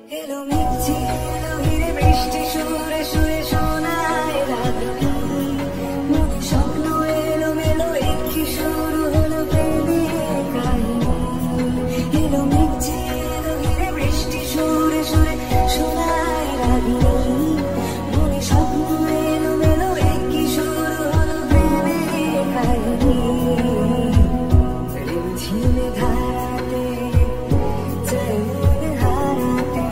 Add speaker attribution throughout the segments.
Speaker 1: এলো মিষ্টি এলো হিরে বৃষ্টি সুরে সুরে শোনায় রাগিনী মনে স্বপ্ন এলো মেলো একই শুরু হলো প্রেমের কাহিনী এলো মিষ্টি এলো হিরে বৃষ্টি সুরে সুরে শোনায় রাগিনী মনে স্বপ্ন এলো মেলো একই শুরু হলো প্রেমের কাহিনী রিমঝিমে ধারাতে যায় মন হারাতে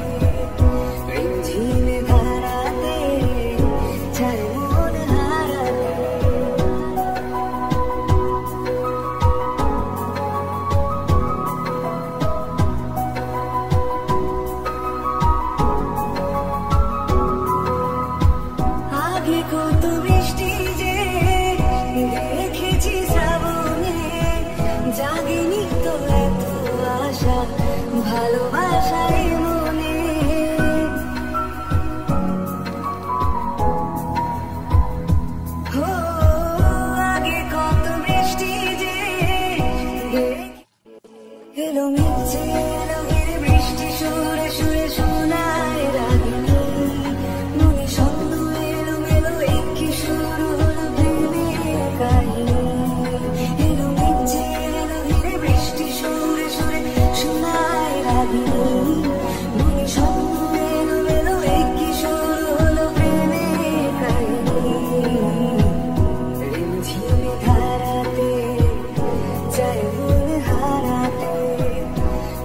Speaker 1: রিমঝিমে ধারাতে যায় মন হারাতে আগে কত বৃষ্টি যে দেখেছি শ্রাবণে জাগেনি তো এত আশা ভালোবাসায় মনে ও আগে কত বৃষ্টি যে এলো মিষ্টি এলো হিরে বৃষ্টি সুরে সুরে শোনায় রাগিনী মনে স্বপ্ন এলো মেলো একই শুরু হলো প্রেমের কাহিনী এলো মিষ্টি এলো হিরে বৃষ্টি সুরে সুরে শোনায় রাগিনী মনে স্বপ্ন এলো মেলো একই শুরু হলো প্রেমের কাহিনী রিমঝিমে ধারাতে যায় মন হারাতে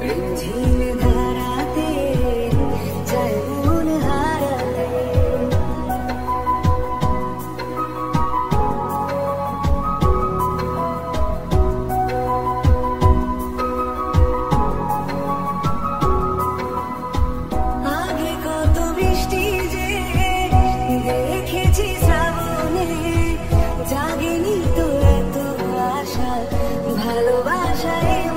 Speaker 1: রিমঝিমে ধারাতে যায় মন হারাতে আগে কত বৃষ্টি যে দেখেছি শ্রাবণে জাগেনি তো এত আশা ভালোবাসায়